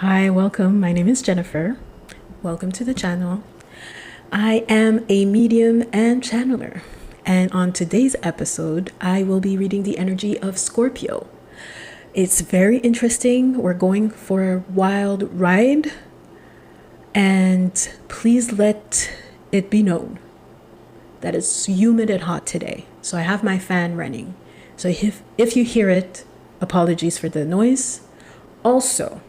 Hi, welcome. My name is Jennifer. Welcome to the channel. I am a medium and channeler. And on today's episode, I will be reading the energy of Scorpio. It's very interesting. We're going for a wild ride. And please let it be known that it's humid and hot today. So I have my fan running. So if you hear it, apologies for the noise. Also,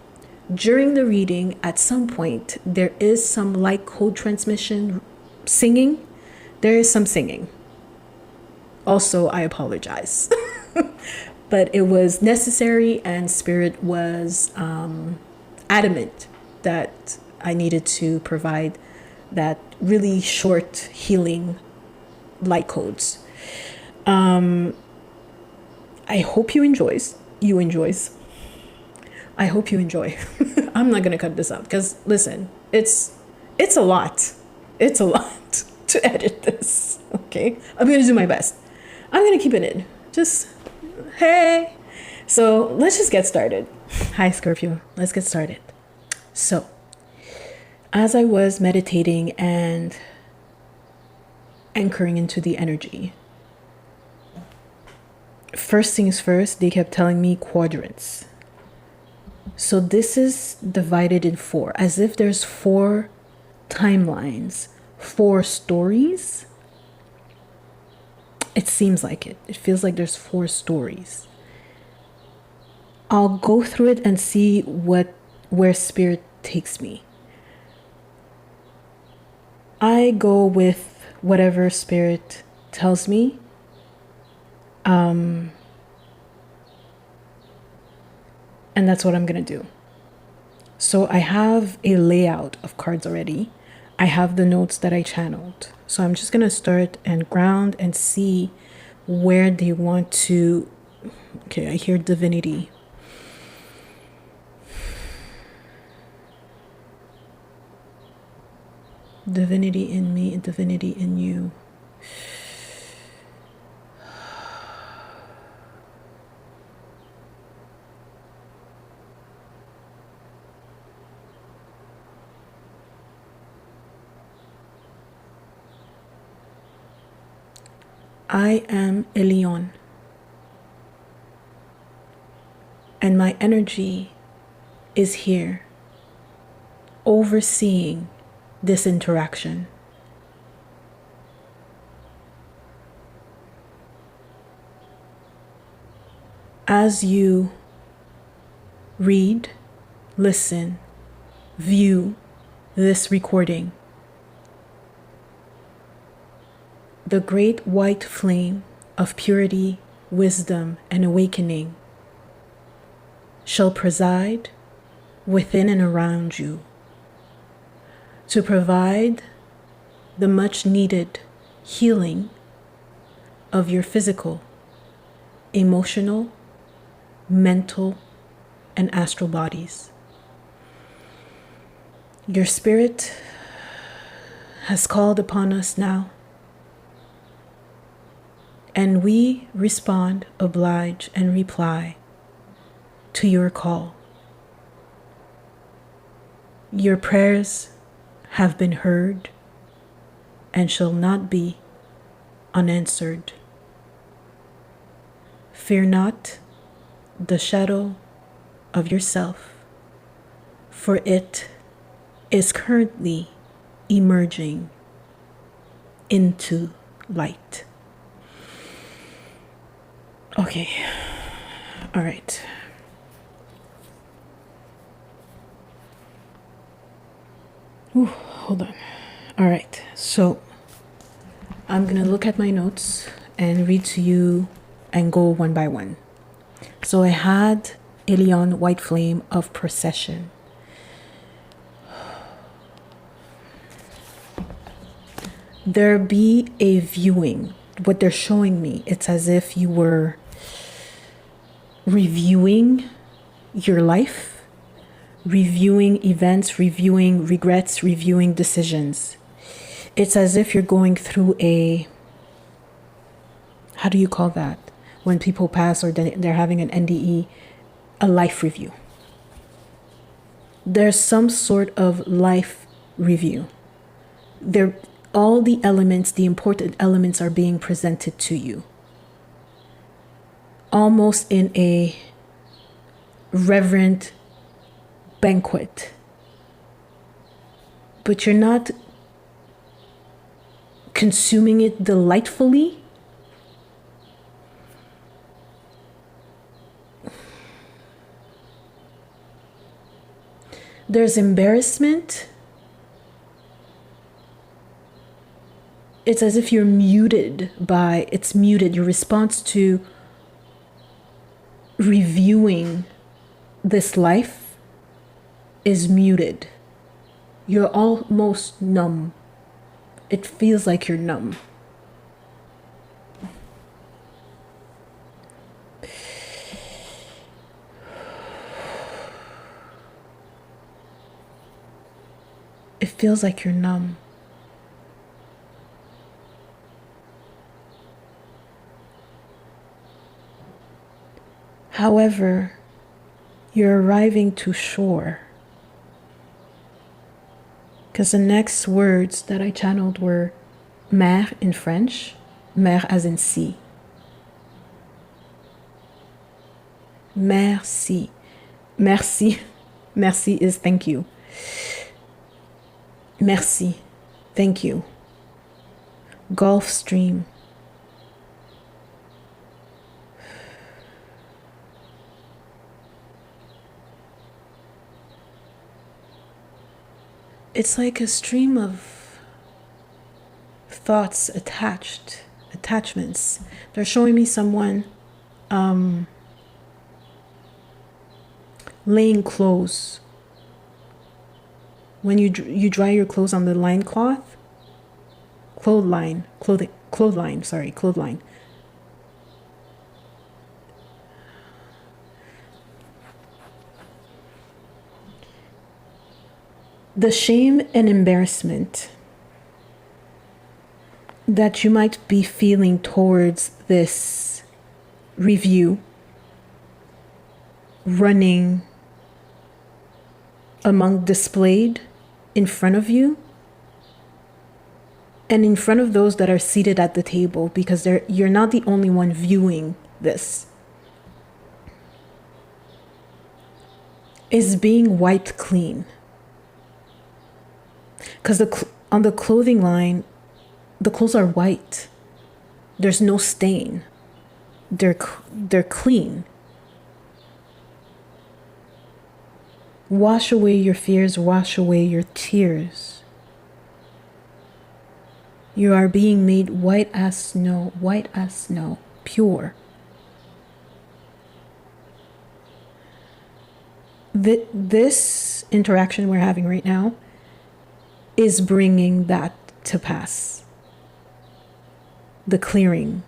during the reading, at some point, there is some light code transmission singing. There is some singing. Also, I apologize. But it was necessary, and Spirit was adamant that I needed to provide that really short healing light codes. I hope you enjoys. I hope you enjoy. I'm not gonna cut this out because listen, it's a lot. It's a lot to edit this. Okay, I'm gonna do my best. I'm gonna keep it in. Just hey. So let's just get started. Hi Scorpio. Let's get started. So, as I was meditating and anchoring into the energy, first things first, they kept telling me quadrants. So this is divided in four, as if there's four timelines, four stories. It seems like it. It feels like there's four stories. I'll go through it and see where Spirit takes me. I go with whatever Spirit tells me. And that's what I'm going to do. So I have a layout of cards already. I have the notes that I channeled. So I'm just going to start and ground and see where they want to. Okay, I hear divinity. Divinity in me and divinity in you. I am Elyon, and my energy is here, overseeing this interaction. As you read, listen, view this recording, the great white flame of purity, wisdom, and awakening shall preside within and around you to provide the much needed healing of your physical, emotional, mental, and astral bodies. Your spirit has called upon us now, and we respond, oblige, and reply to your call. Your prayers have been heard and shall not be unanswered. Fear not the shadow of yourself, for it is currently emerging into light. Okay, all right. Ooh, hold on. All right, so I'm gonna look at my notes and read to you and go one by one. So I had Elyon White Flame of Procession. There be a viewing. What they're showing me, it's as if you were reviewing your life, reviewing events, reviewing regrets, reviewing decisions. It's as if you're going through how do you call that? When people pass or they're having an NDE, a life review. There's some sort of life review. There, all the elements, the important elements are being presented to you. Almost in a reverent banquet. But you're not consuming it delightfully. There's embarrassment. It's as if you're muted it's muted. Your response to reviewing this life is muted. You're almost numb. It feels like you're numb. It feels like you're numb. However, you're arriving to shore. Because the next words that I channeled were mer in French, mer as in sea. Merci. Merci. Merci is thank you. Merci. Thank you. Gulf Stream. It's like a stream of thoughts attachments. They're showing me someone laying clothes. When you dry your clothes on the clothesline. The shame and embarrassment that you might be feeling towards this review running displayed in front of you and in front of those that are seated at the table, because you're not the only one viewing this, is being wiped clean. Because on the clothing line, the clothes are white. There's no stain. They're clean. Wash away your fears, wash away your tears. You are being made white as snow, pure. This interaction we're having right now is bringing that to pass. The clearing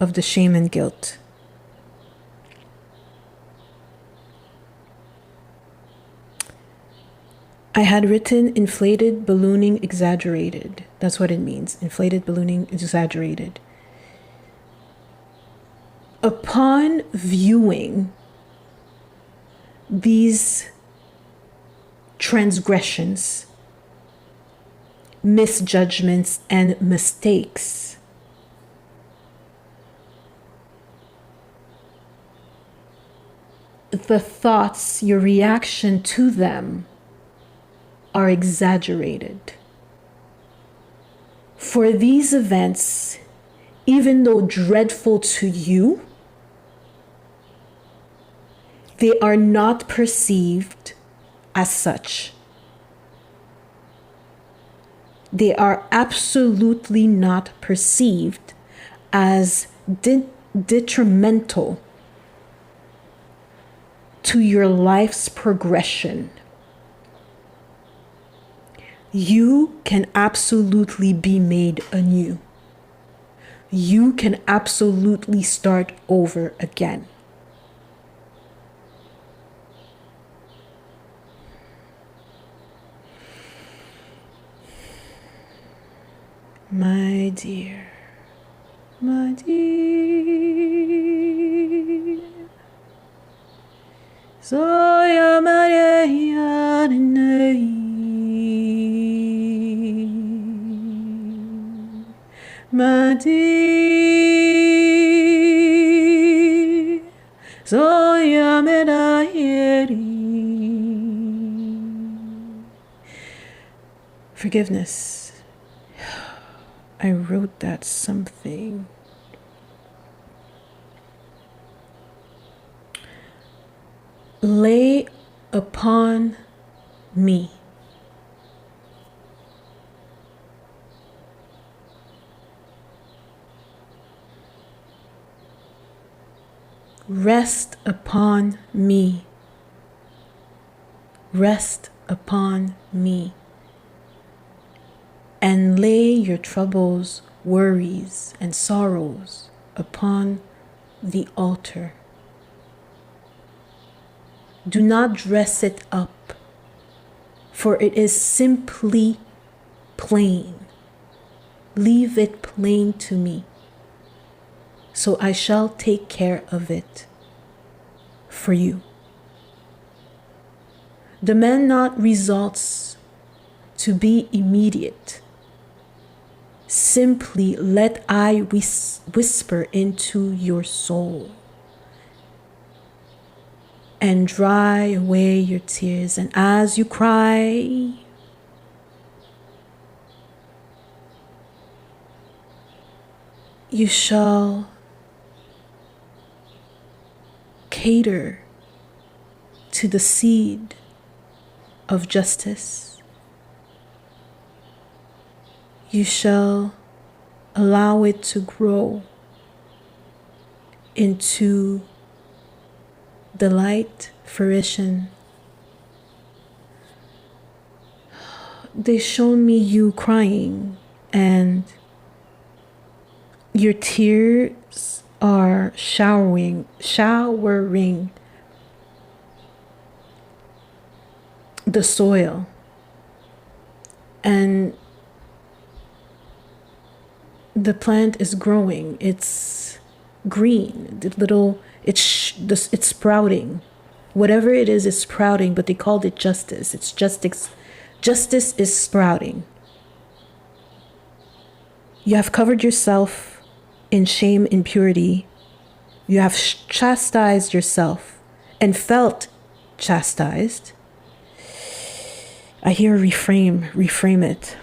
of the shame and guilt. I had written inflated, ballooning, exaggerated. That's what it means. Inflated, ballooning, exaggerated. Upon viewing these transgressions, misjudgments, and mistakes, the thoughts, your reaction to them are exaggerated. For these events, even though dreadful to you, they are not perceived as such. They are absolutely not perceived as detrimental to your life's progression. You can absolutely be made anew. You can absolutely start over again. My dear, my dear, Soya Maria. Madi Zoyameda Yeri. Forgiveness. I wrote that something. Lay upon me. Rest upon me. Rest upon me. And lay your troubles, worries, and sorrows upon the altar. Do not dress it up, for it is simply plain. Leave it plain to me, so I shall take care of it for you. Demand not results to be immediate. Simply let I whisper into your soul and dry away your tears. And as you cry, you shall cater to the seed of justice. You shall allow it to grow into the light fruition. They shown me you crying, and your tears are showering the soil, and the plant is growing. It's green. It's sprouting. Whatever it is sprouting, but they called it justice. It's justice. Justice is sprouting. You have covered yourself in shame, impurity. You have chastised yourself and felt chastised. I hear reframe it.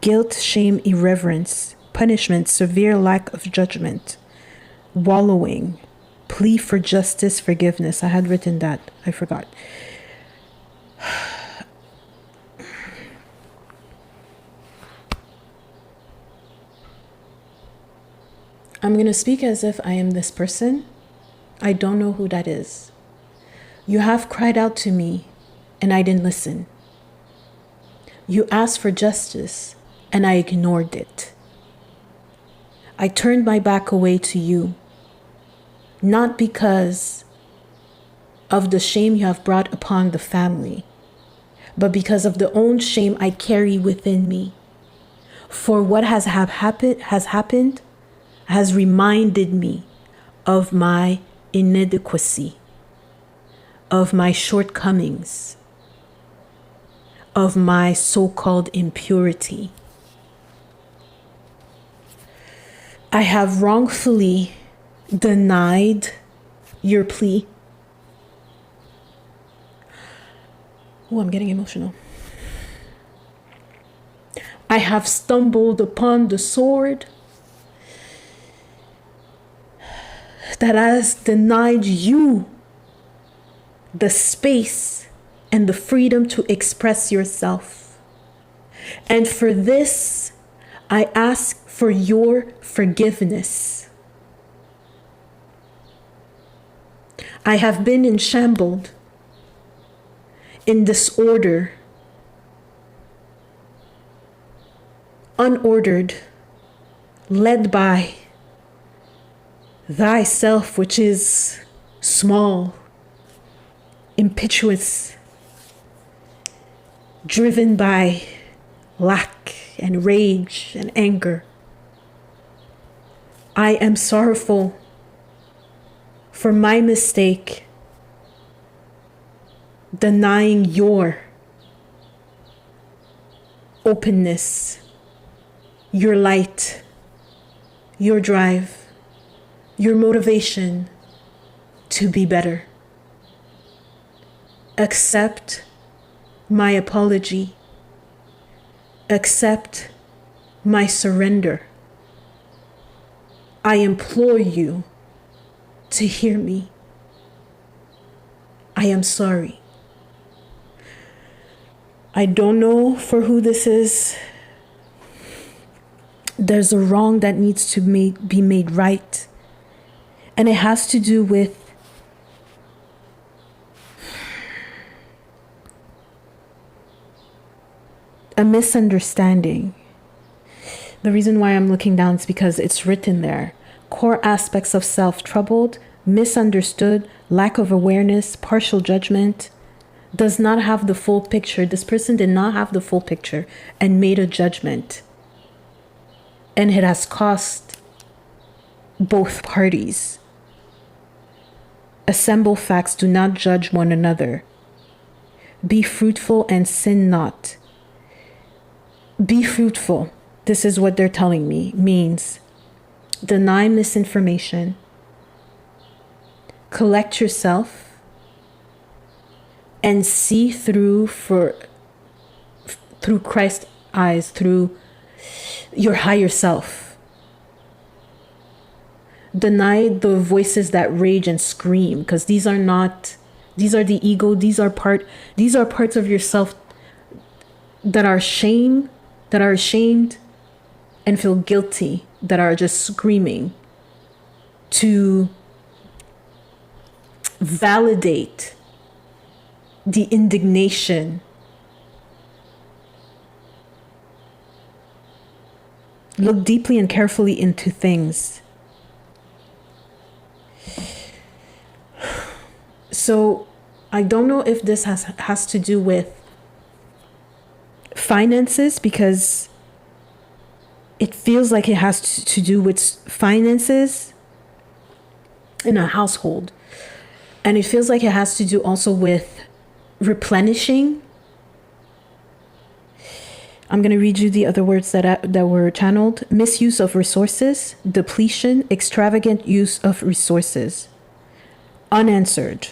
Guilt, shame, irreverence, punishment, severe lack of judgment, wallowing, plea for justice, forgiveness. I had written that. I forgot. I'm going to speak as if I am this person. I don't know who that is. You have cried out to me, and I didn't listen. You asked for justice, and I ignored it. I turned my back away to you, not because of the shame you have brought upon the family, but because of the own shame I carry within me. For what has happened has reminded me of my inadequacy, of my shortcomings, of my so-called impurity. I have wrongfully denied your plea. Oh, I'm getting emotional. I have stumbled upon the sword that has denied you the space and the freedom to express yourself. And for this, I ask for your forgiveness. I have been in shambles, in disorder, unordered, led by thyself, which is small, impetuous, driven by lack and rage and anger. I am sorrowful for my mistake, denying your openness, your light, your drive, your motivation to be better. Accept my apology. Accept my surrender. I implore you to hear me. I am sorry. I don't know for who this is. There's a wrong that needs to be made right. And it has to do with a misunderstanding. The reason why I'm looking down is because it's written there. Core aspects of self: troubled, misunderstood, lack of awareness, partial judgment, does not have the full picture. This person did not have the full picture and made a judgment. And it has cost both parties. Assemble facts, do not judge one another. Be fruitful and sin not. Be fruitful. This is what they're telling me means deny misinformation. Collect yourself and see through Christ's eyes, through your higher self. Deny the voices that rage and scream, because these are the ego, these are parts of yourself that are ashamed and feel guilty, that are just screaming to validate the indignation. Look deeply and carefully into things. So I don't know if this has to do with finances, because it feels like it has to do with finances in a household. And it feels like it has to do also with replenishing. I'm going to read you the other words that were channeled. Misuse of resources, depletion, extravagant use of resources. Unanswered.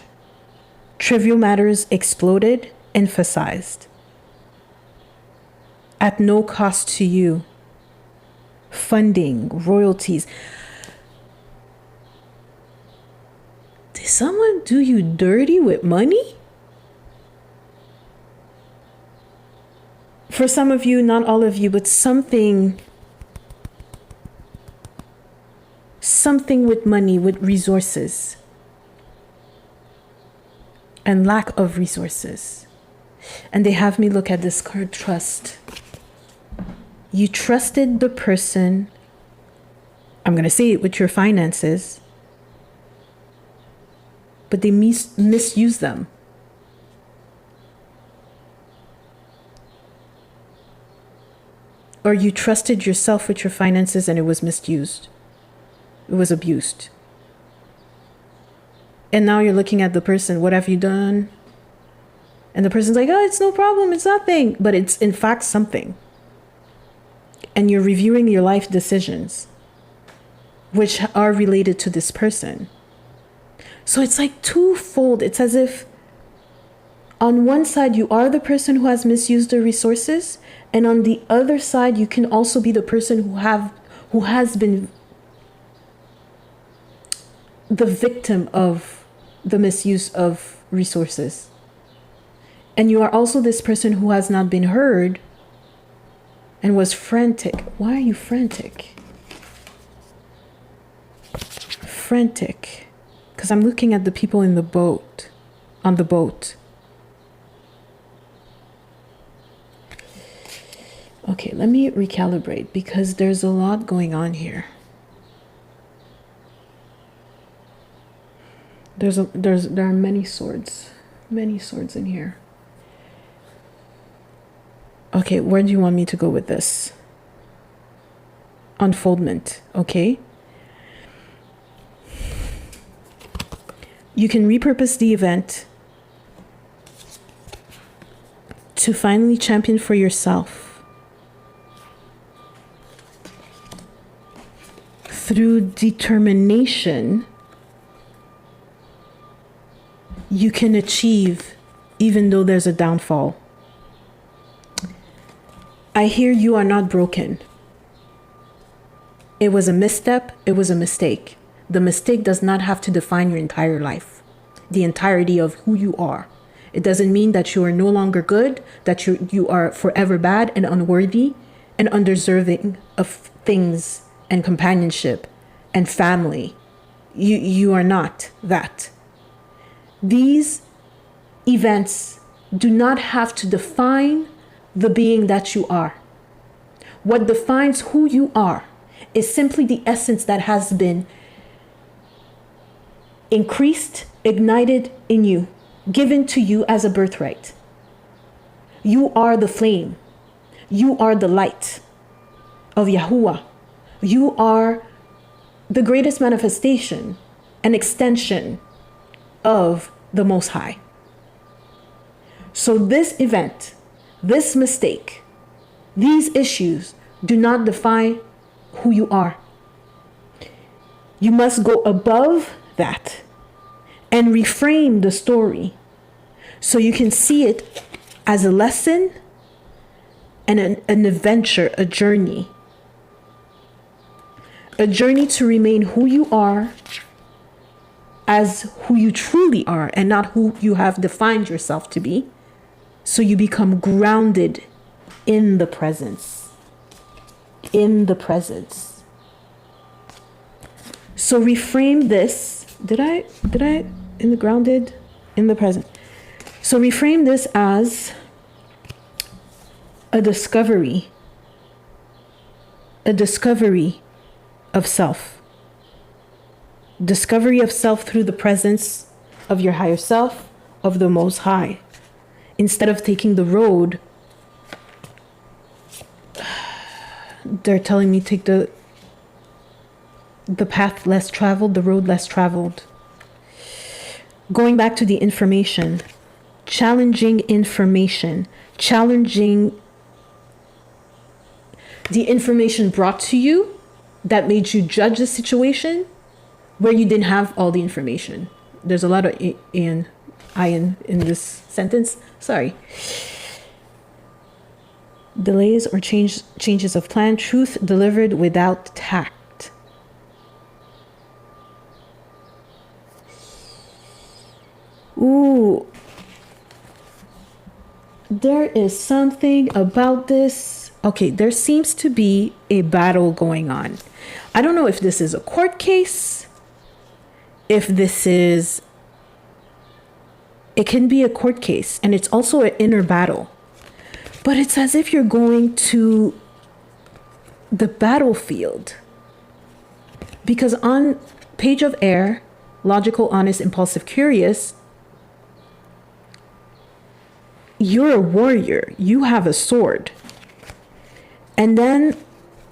Trivial matters exploded, emphasized. At no cost to you. Funding, royalties. Did someone do you dirty with money? For some of you, not all of you, but something with money, with resources, and lack of resources. And they have me look at this card, trust. You trusted the person, I'm going to say it, with your finances, but they misuse them. Or you trusted yourself with your finances and it was misused. It was abused. And now you're looking at the person, what have you done? And the person's like, oh, it's no problem, it's nothing. But it's in fact something. And you're reviewing your life decisions, which are related to this person. So it's like twofold. It's as if on one side, you are the person who has misused the resources. And on the other side, you can also be the person who has been the victim of the misuse of resources. And you are also this person who has not been heard and was frantic. Why are you frantic? Frantic. Because I'm looking at the people in the boat, on the boat. Okay, let me recalibrate because there's a lot going on here. There are many swords in here. Okay, where do you want me to go with this? Unfoldment, okay? You can repurpose the event to finally champion for yourself through determination, you can achieve even though there's a downfall. I hear you are not broken. It was a misstep. It was a mistake. The mistake does not have to define your entire life, the entirety of who you are. It doesn't mean that you are no longer good, that you are forever bad and unworthy and undeserving of things and companionship and family. You are not that. These events do not have to define the being that you are. What defines who you are is simply the essence that has been increased, ignited in you, given to you as a birthright. You are the flame. You are the light of Yahuwah. You are the greatest manifestation, an extension of the Most High. So this event, this mistake, these issues do not define who you are. You must go above that and reframe the story so you can see it as a lesson and an adventure, a journey. A journey to remain who you are as who you truly are and not who you have defined yourself to be. So you become grounded in the presence. In the presence. So reframe this. Did I in the grounded in the present? So reframe this as a discovery of self. Discovery of self through the presence of your higher self, of the Most High. Instead of taking the road, they're telling me take the path less traveled, the road less traveled. Going back to the information, challenging information, challenging the information brought to you that made you judge the situation where you didn't have all the information. There's a lot of iron in this sentence. Sorry. Delays or changes of plan, truth delivered without tact. Ooh. There is something about this. Okay, there seems to be a battle going on. I don't know if this is a court case. If this is... It can be a court case, and it's also an inner battle. But it's as if you're going to the battlefield. Because on Page of Air, logical, honest, impulsive, curious, you're a warrior. You have a sword. And then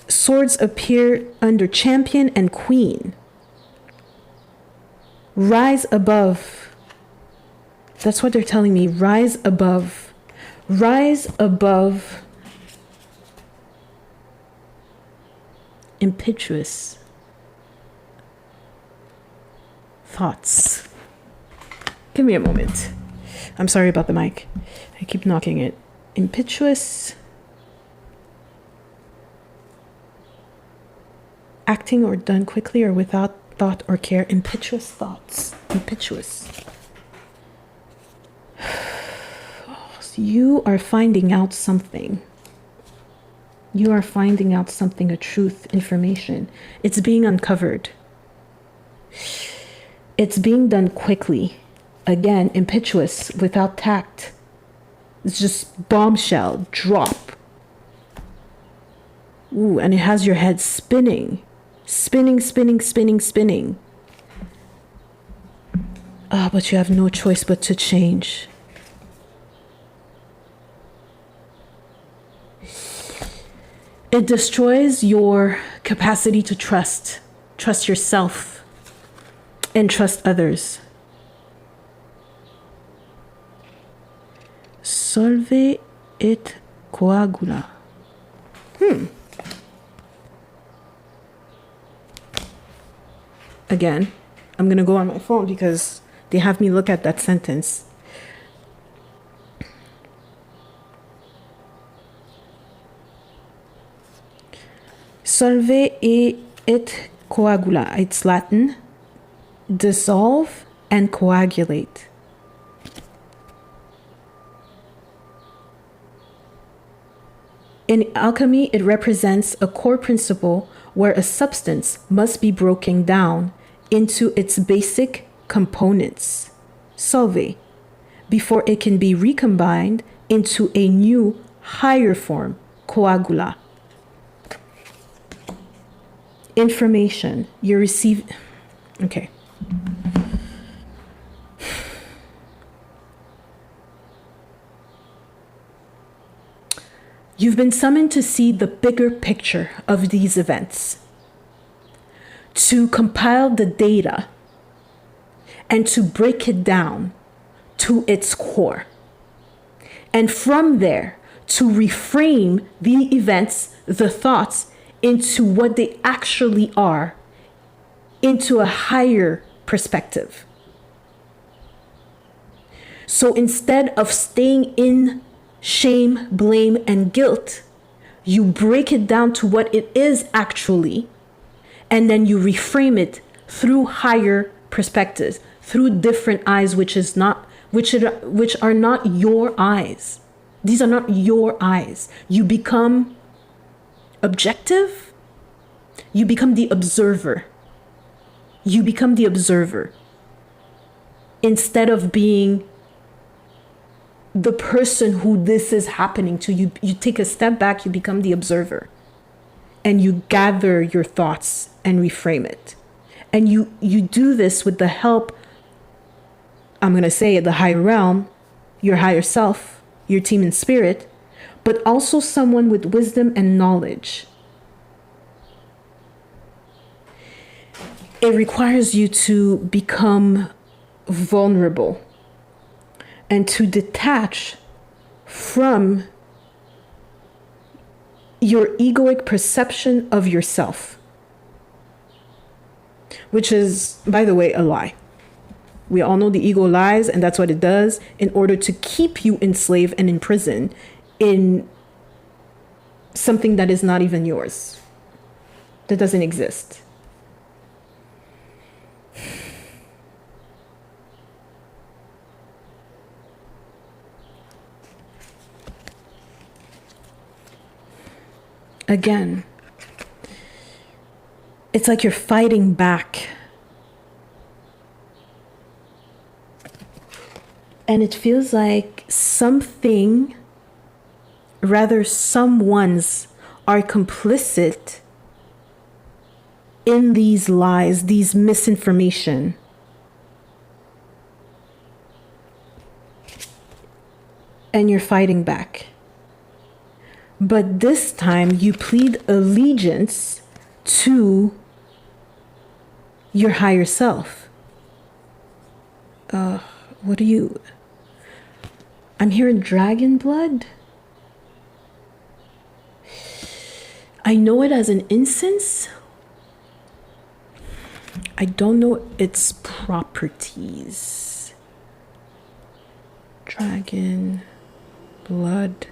swords appear under champion and queen. Rise above. That's what they're telling me. Rise above. Rise above impetuous thoughts. Give me a moment. I'm sorry about the mic. I keep knocking it. Impetuous acting or done quickly or without thought or care. Impetuous thoughts. Impetuous. You are finding out something. You are finding out something, a truth, information. It's being uncovered. It's being done quickly. Again, impetuous, without tact. It's just bombshell, drop. Ooh, and it has your head spinning. Spinning. But you have no choice but to change. It destroys your capacity to trust yourself, and trust others. Solve et coagula. again, I'm going to go on my phone because they have me look at that sentence. Solve et coagula. It's Latin. Dissolve and coagulate. In alchemy, it represents a core principle where a substance must be broken down into its basic components, solve, before it can be recombined into a new, higher form, coagula. Information you receive. Okay. You've been summoned to see the bigger picture of these events, to compile the data, and to break it down to its core. And from there, to reframe the events, the thoughts, into what they actually are, into a higher perspective. So instead of staying in shame, blame, and guilt, you break it down to what it is actually, and then you reframe it through higher perspectives, through different eyes, which are not your eyes. These are not your eyes. You become objective. You become the observer. You become the observer instead of being the person who this is happening to. You take a step back, you become the observer, and you gather your thoughts and reframe it. And you do this with the help, I'm going to say, the higher realm, your higher self, your team in spirit, but also someone with wisdom and knowledge. It requires you to become vulnerable and to detach from your egoic perception of yourself, which is, by the way, a lie. We all know the ego lies, and that's what it does in order to keep you enslaved and in prison in something that is not even yours, that doesn't exist. Again, it's like you're fighting back. And it feels like something, rather someone's, are complicit in these lies, these misinformation. And you're fighting back. But this time you plead allegiance to your higher self. I'm hearing dragon blood. I know it as an incense. I don't know its properties. Dragon blood.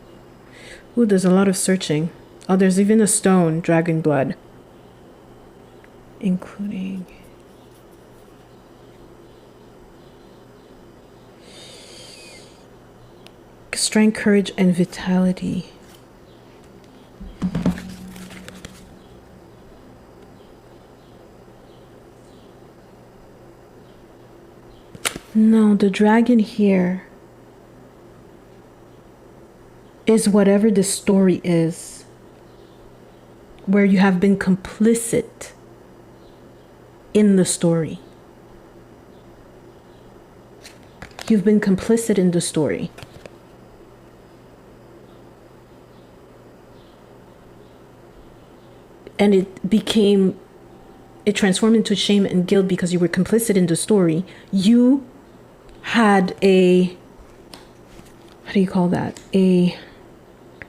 Ooh, there's a lot of searching. Oh, there's even a stone, dragon blood. Including strength, courage, and vitality. No, the dragon here is whatever the story is, where you have been complicit in the story. You've been complicit in the story. And it transformed into shame and guilt because you were complicit in the story. You had a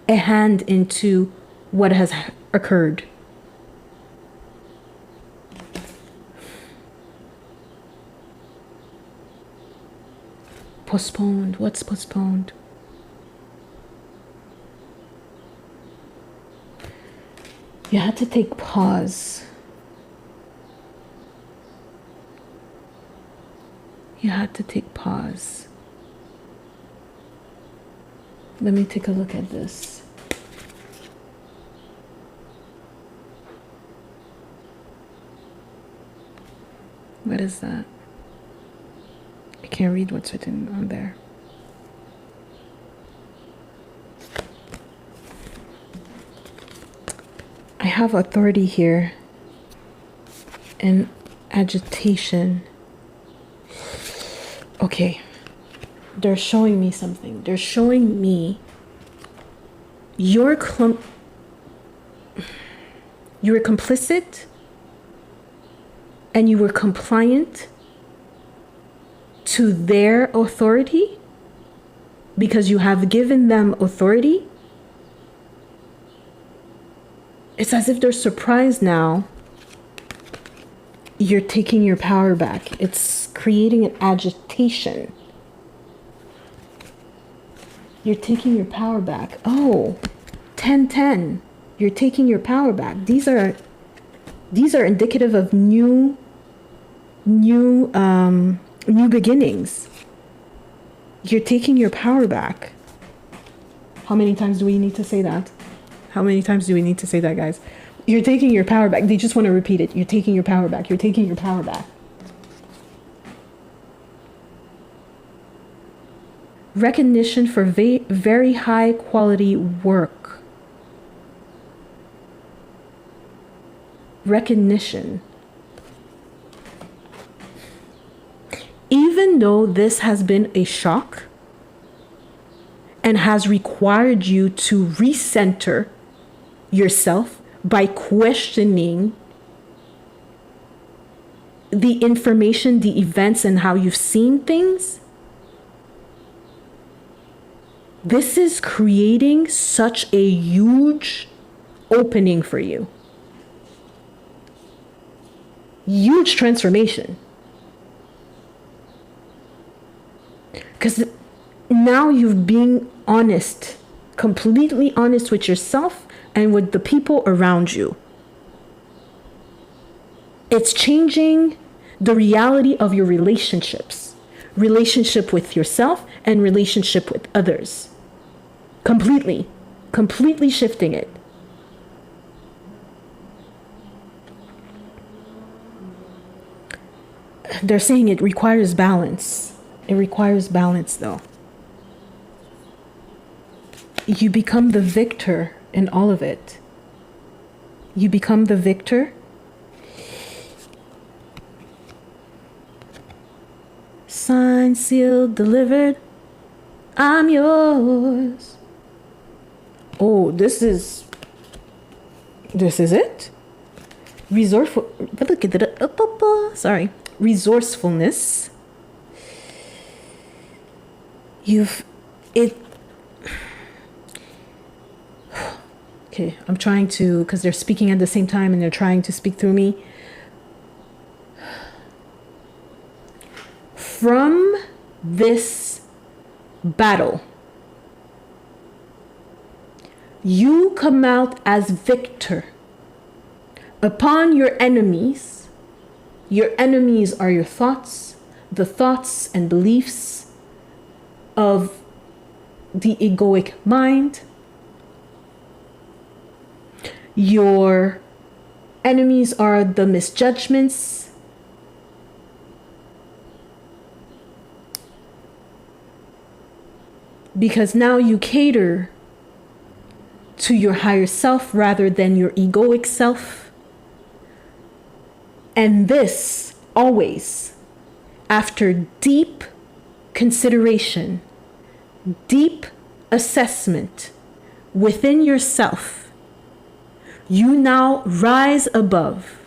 hand into what has occurred. Postponed. What's postponed? You had to take pause. You had to take pause. Let me take a look at this. What is that? I can't read what's written on there. I have authority here and agitation. Okay. They're showing me something. They're showing me you were complicit and you were compliant to their authority because you have given them authority. It's as if they're surprised now. You're taking your power back. It's creating an agitation. You're taking your power back. Oh, 10-10. You're taking your power back. These are indicative of new beginnings. You're taking your power back. How many times do we need to say that? How many times do we need to say that, guys? You're taking your power back. They just want to repeat it. You're taking your power back. You're taking your power back. Recognition for very high quality work. Recognition. Even though this has been a shock and has required you to recenter yourself by questioning the information, the events, and how you've seen things, this is creating such a huge opening for you. Huge transformation. Because now you've been honest, completely honest with yourself and with the people around you. It's changing the reality of your relationships, relationship with yourself and relationship with others. Completely shifting it. They're saying it requires balance. It requires balance, though. You become the victor in all of it. You become the victor. Signed, sealed, delivered. I'm yours. Oh, this is it. Resourcefulness. Okay, I'm trying to, because they're speaking at the same time and they're trying to speak through me. From this battle, you come out as victor upon your enemies. Your enemies are your thoughts, the thoughts and beliefs of the egoic mind. Your enemies are the misjudgments. Because now you cater to your higher self rather than your egoic self. And this always after deep consideration, deep assessment within yourself. You now rise above.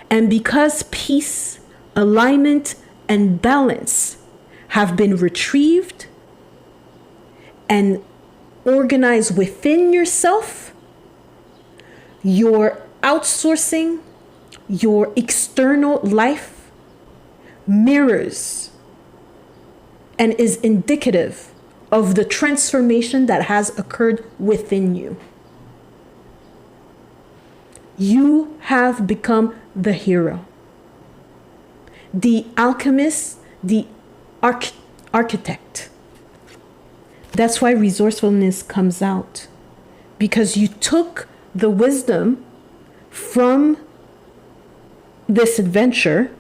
And because peace, alignment, and balance have been retrieved and organized within yourself, you're outsourcing your external life mirrors and is indicative of the transformation that has occurred within you. You have become the hero, the alchemist, the architect. That's why resourcefulness comes out, because you took the wisdom from this adventure,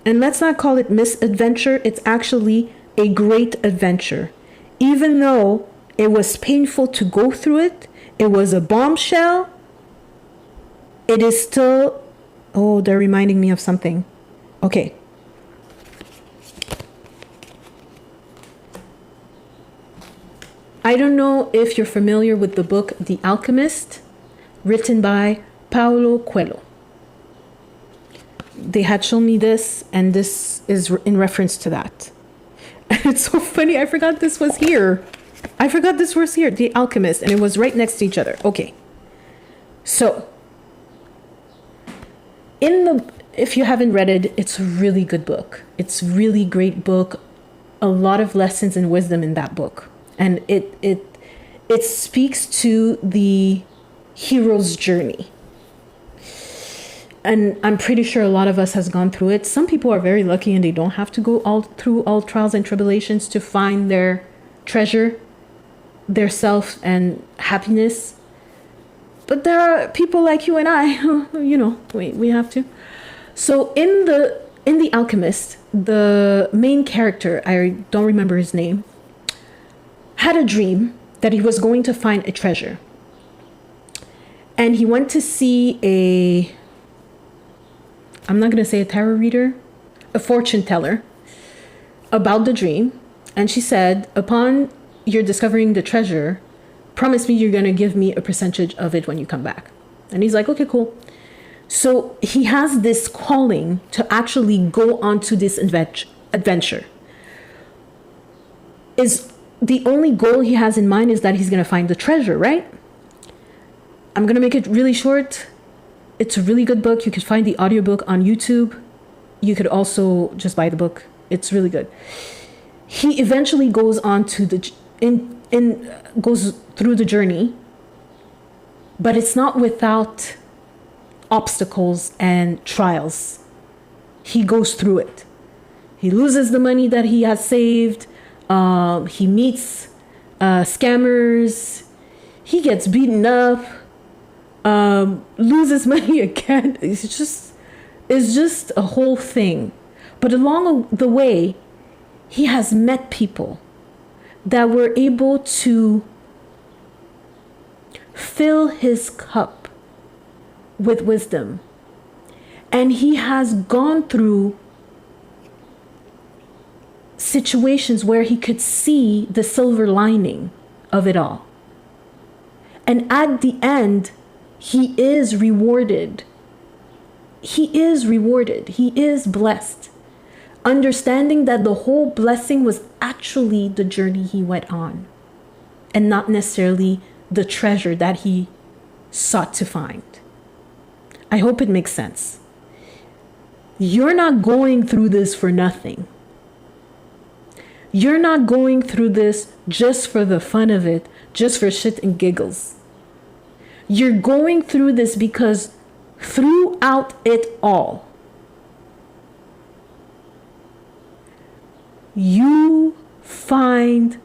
and let's not call it misadventure, it's actually a great adventure. Even though it was painful to go through it, it was a bombshell, it is still, oh, they're reminding me of something. Okay. I don't know if you're familiar with the book The Alchemist, written by Paolo Coelho. They had shown me this, and this is in reference to that. And it's so funny, I forgot this was here. The Alchemist, and it was right next to each other. Okay. So, if you haven't read it, it's a really good book. It's a really great book. A lot of lessons and wisdom in that book. And it speaks to the hero's journey. And I'm pretty sure a lot of us has gone through it. Some people are very lucky and they don't have to go through all trials and tribulations to find their treasure, their self and happiness. But there are people like you and I who, we have to. So in the Alchemist, the main character, I don't remember his name, had a dream that he was going to find a treasure. And he went to see I'm not going to say a tarot reader, a fortune teller, about the dream. And she said, upon your discovering the treasure, promise me you're going to give me a percentage of it when you come back. And he's like, okay, cool. So he has this calling to actually go onto this adventure. The only goal he has in mind is that he's going to find the treasure, right? I'm going to make it really short. It's a really good book. You could find the audiobook on YouTube. You could also just buy the book. It's really good. He eventually goes on to goes through the journey, but it's not without obstacles and trials. He goes through it. He loses the money that he has saved. He meets scammers. He gets beaten up. Loses money again. It's just a whole thing. But along the way, he has met people that were able to fill his cup with wisdom. And he has gone through situations where he could see the silver lining of it all. And at the end, he is rewarded. He is blessed. Understanding that the whole blessing was actually the journey he went on, and not necessarily the treasure that he sought to find. I hope it makes sense. You're not going through this for nothing. You're not going through this just for the fun of it, just for shit and giggles. You're going through this because throughout it all, you find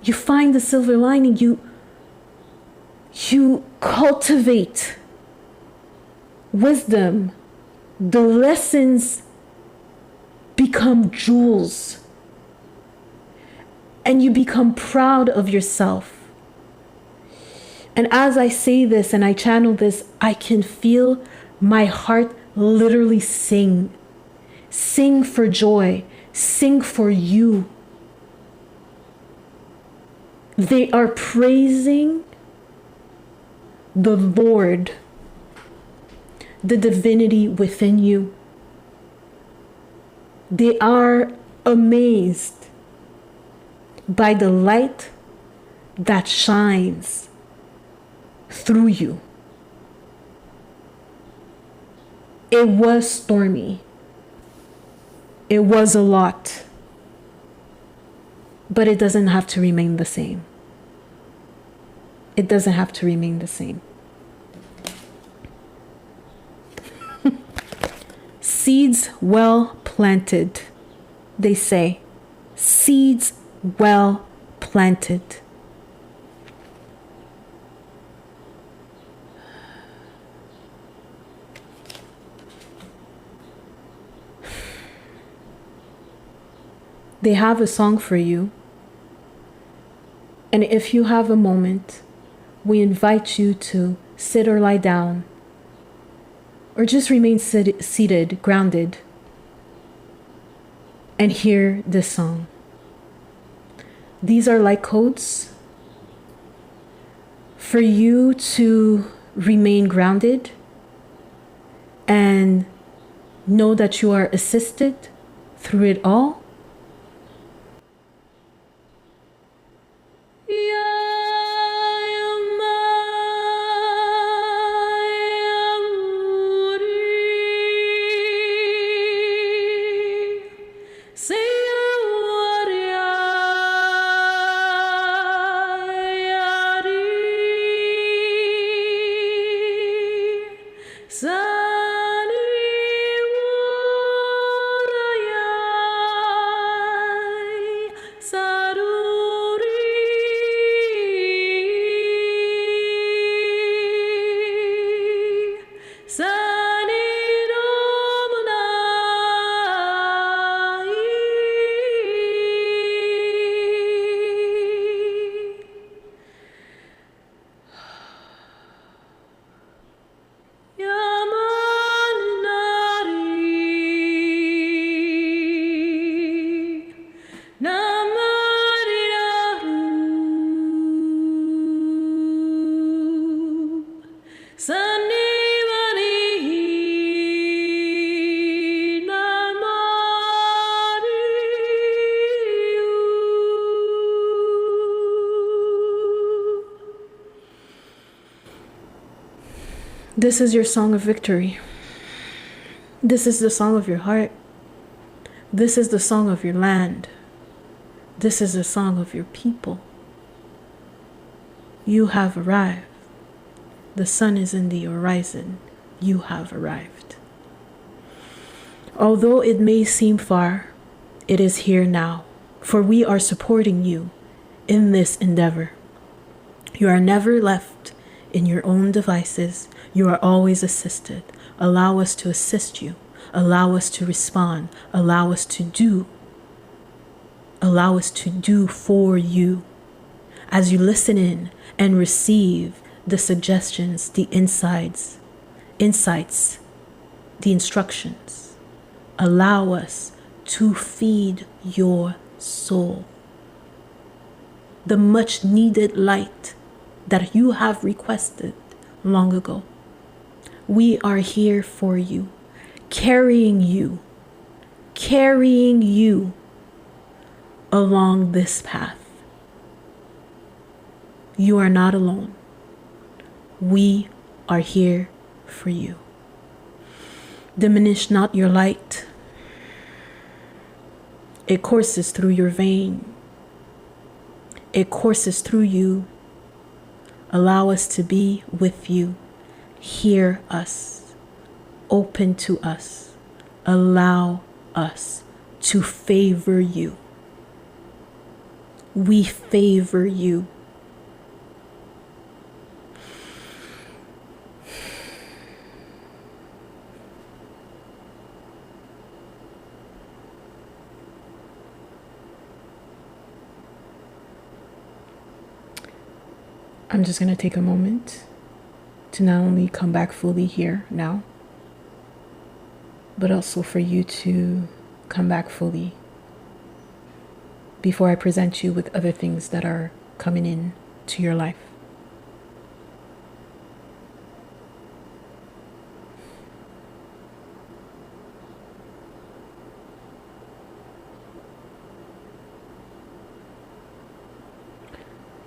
the silver lining. You cultivate wisdom. The lessons become jewels. And you become proud of yourself. And as I say this and I channel this, I can feel my heart literally sing. Sing for joy. Sing for you. They are praising the Lord, the divinity within you. They are amazed by the light that shines through you. It was stormy. It was a lot. But it doesn't have to remain the same. It doesn't have to remain the same. Seeds well planted, they say. Seeds well planted. They have a song for you. And if you have a moment, we invite you to sit or lie down, or just remain seated, grounded, and hear this song. These are like codes for you to remain grounded and know that you are assisted through it all. This is your song of victory. This is the song of your heart. This is the song of your land. This is the song of your people. You have arrived. The sun is in the horizon. You have arrived. Although it may seem far, it is here now, for we are supporting you in this endeavor. You are never left in your own devices. You are always assisted. Allow us to assist you. Allow us to respond. Allow us to do. Allow us to do for you. As you listen in and receive the suggestions, the insights, the instructions, allow us to feed your soul the much needed light that you have requested long ago. We are here for you, carrying you along this path. You are not alone. We are here for you. Diminish not your light. It courses through your vein. It courses through you. Allow us to be with you. Hear us. Open to us. Allow us to favor you. We favor you. I'm just going to take a moment to not only come back fully here now, but also for you to come back fully before I present you with other things that are coming in to your life.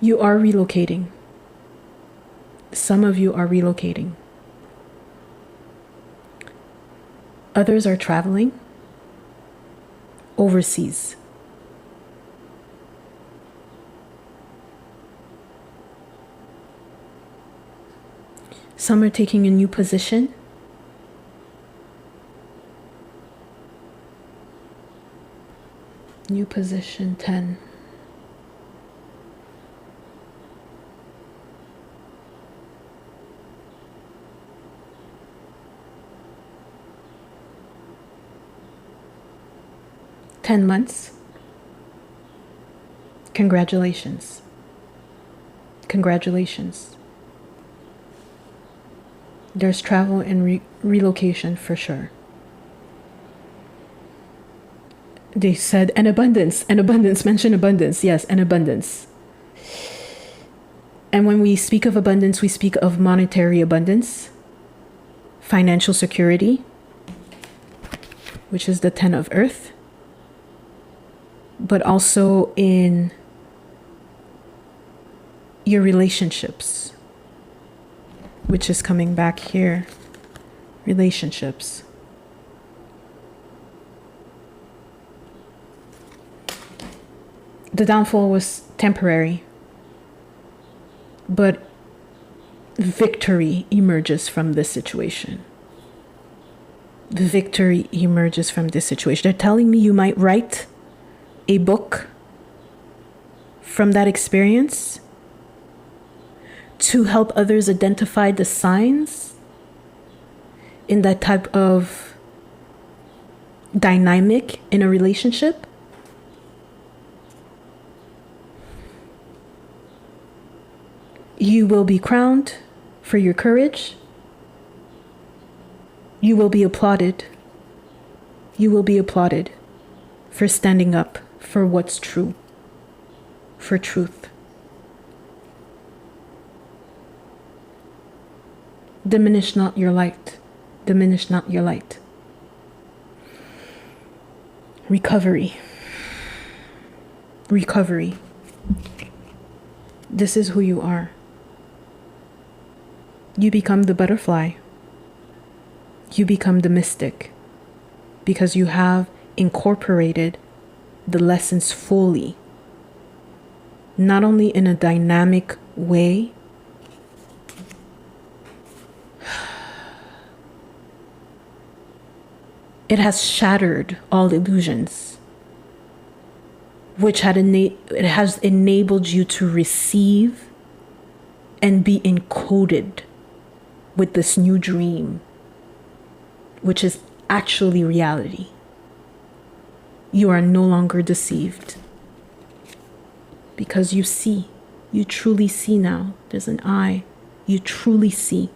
You are relocating. Some of you are relocating. Others are traveling overseas. Some are taking a new position. New position 10. $10 months. Congratulations. Congratulations. There's travel and relocation for sure. They said an abundance, mention abundance. Yes, an abundance. And when we speak of abundance, we speak of monetary abundance, financial security, which is the 10 of earth, but also in your relationships, which is coming back here. Relationships. The downfall was temporary, but victory emerges from this situation. Victory emerges from this situation. They're telling me you might write a book from that experience to help others identify the signs in that type of dynamic in a relationship. You will be crowned for your courage. You will be applauded. You will be applauded for standing up for what's true, for truth. Diminish not your light. Diminish not your light. Recovery. Recovery. This is who you are. You become the butterfly. You become the mystic because you have incorporated the lessons fully, not only in a dynamic way, it has shattered all illusions, which it has enabled you to receive and be encoded with this new dream, which is actually reality. You are no longer deceived because you see, you truly see now. There's an eye. You truly see.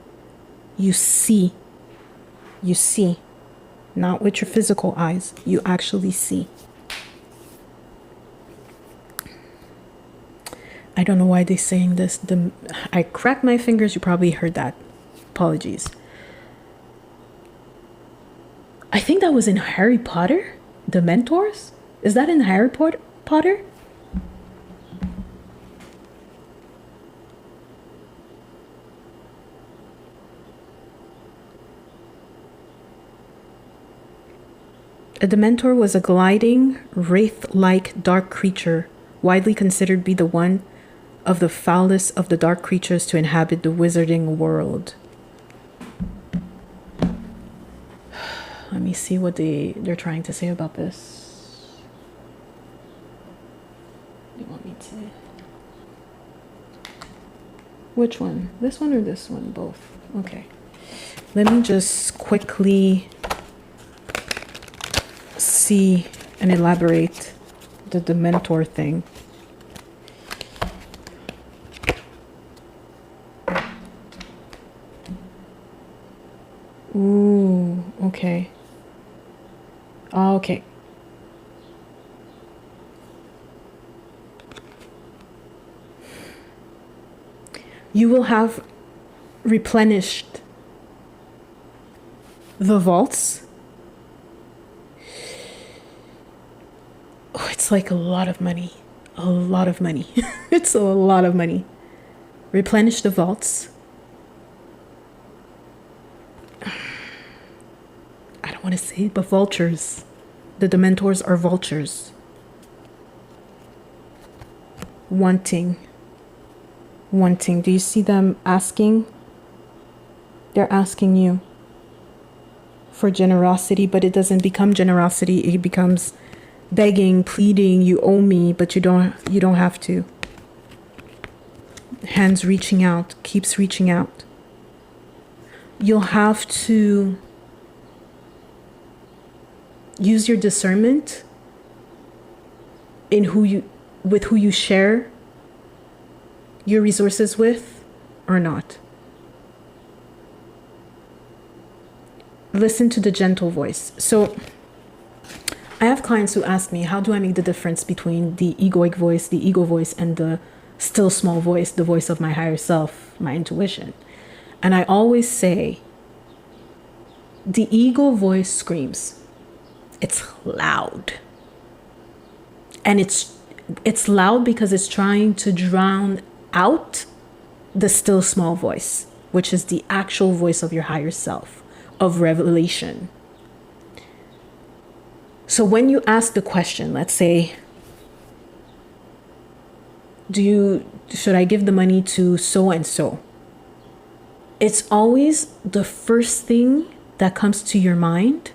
You see. You see. Not with your physical eyes. You actually see. I don't know why they're saying this. I cracked my fingers. You probably heard that. Apologies. I think that was in Harry Potter. The mentors? Is that in Harry Potter? A Dementor was a gliding, wraith-like dark creature, widely considered to be the one of the foulest of the dark creatures to inhabit the wizarding world. Let me see what they're trying to say about this. You want me to? Which one? This one or this one? Both. Okay. Let me just quickly see and elaborate the Dementor thing. Ooh, okay. Okay. You will have replenished the vaults. Oh, it's like a lot of money. A lot of money. It's a lot of money. Replenish the vaults. I don't want to say it, but vultures. The Dementors are vultures. Wanting. Do you see them asking They're asking you for generosity, but it doesn't become generosity. It becomes begging, pleading, you owe me, but you don't have to. Hands reaching out, keeps reaching out. You'll have to use your discernment in who you share your resources with or not. Listen to the gentle voice. So I have clients who ask me, how do I make the difference between the egoic voice, the ego voice, and the still small voice, the voice of my higher self, my intuition? And I always say, the ego voice screams. It's loud. And it's loud because it's trying to drown out the still small voice, which is the actual voice of your higher self, of revelation. So when you ask the question, let's say, should I give the money to so and so? It's always the first thing that comes to your mind,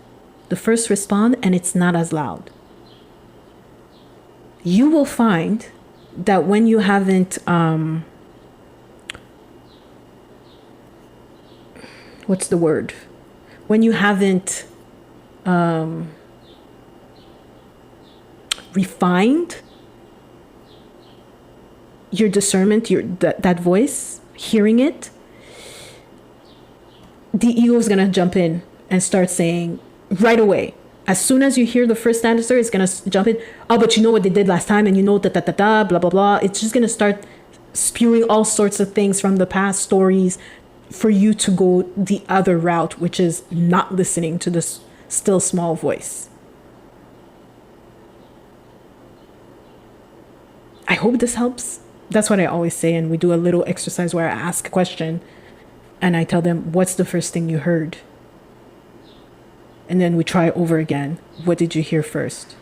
the first respond, and it's not as loud. You will find that when you haven't, what's the word? When you haven't refined your discernment, that voice, hearing it, the ego is going to jump in and start saying right away. As soon as you hear the first answer, it's going to jump in. Oh, but you know what they did last time, and you know blah, blah, blah. It's just going to start spewing all sorts of things from the past stories for you to go the other route, which is not listening to this still small voice. I hope this helps. That's what I always say. And we do a little exercise where I ask a question and I tell them, what's the first thing you heard? And then we try over again. What did you hear first?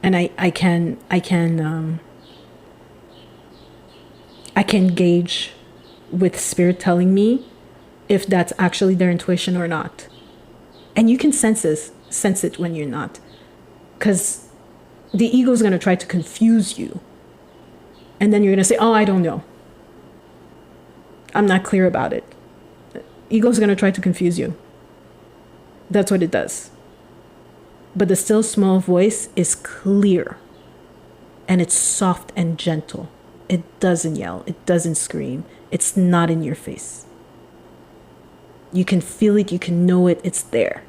And I can gauge with spirit telling me if that's actually their intuition or not. And you can sense it when you're not. Because the ego is going to try to confuse you. And then you're going to say, oh, I don't know. I'm not clear about it. Ego is going to try to confuse you. That's what it does. But the still small voice is clear. And it's soft and gentle. It doesn't yell. It doesn't scream. It's not in your face. You can feel it. You can know it. It's there.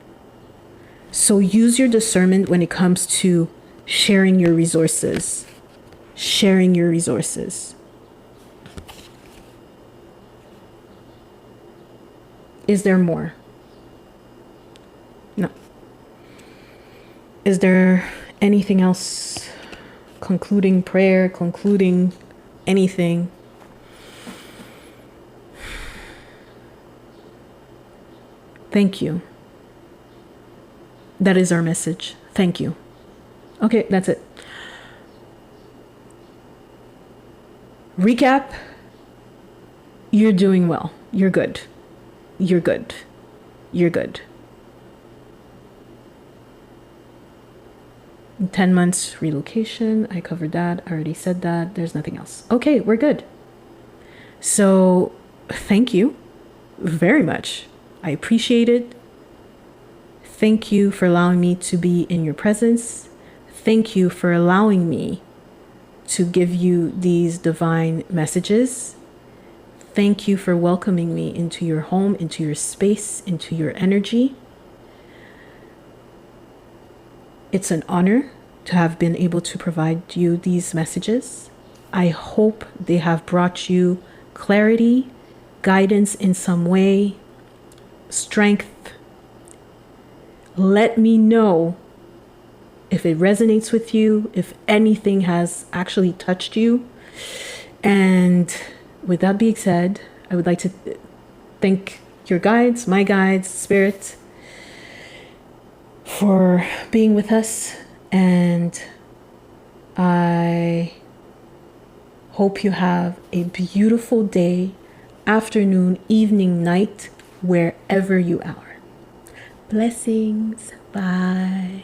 So use your discernment when it comes to sharing your resources. Sharing your resources. Is there more? No. Is there anything else? Concluding prayer, concluding anything? Thank you. That is our message. Thank you. Okay, that's it. Recap. You're doing well. You're good. You're good. You're good. 10 months relocation. I covered that. I already said that. There's nothing else. Okay, we're good. So thank you very much. I appreciate it. Thank you for allowing me to be in your presence. Thank you for allowing me to give you these divine messages. Thank you for welcoming me into your home, into your space, into your energy. It's an honor to have been able to provide you these messages. I hope they have brought you clarity, guidance in some way, strength. Let me know if it resonates with you, if anything has actually touched you. And with that being said, I would like to thank your guides, my guides, spirit, for being with us. And I hope you have a beautiful day, afternoon, evening, night, wherever you are. Blessings. Bye.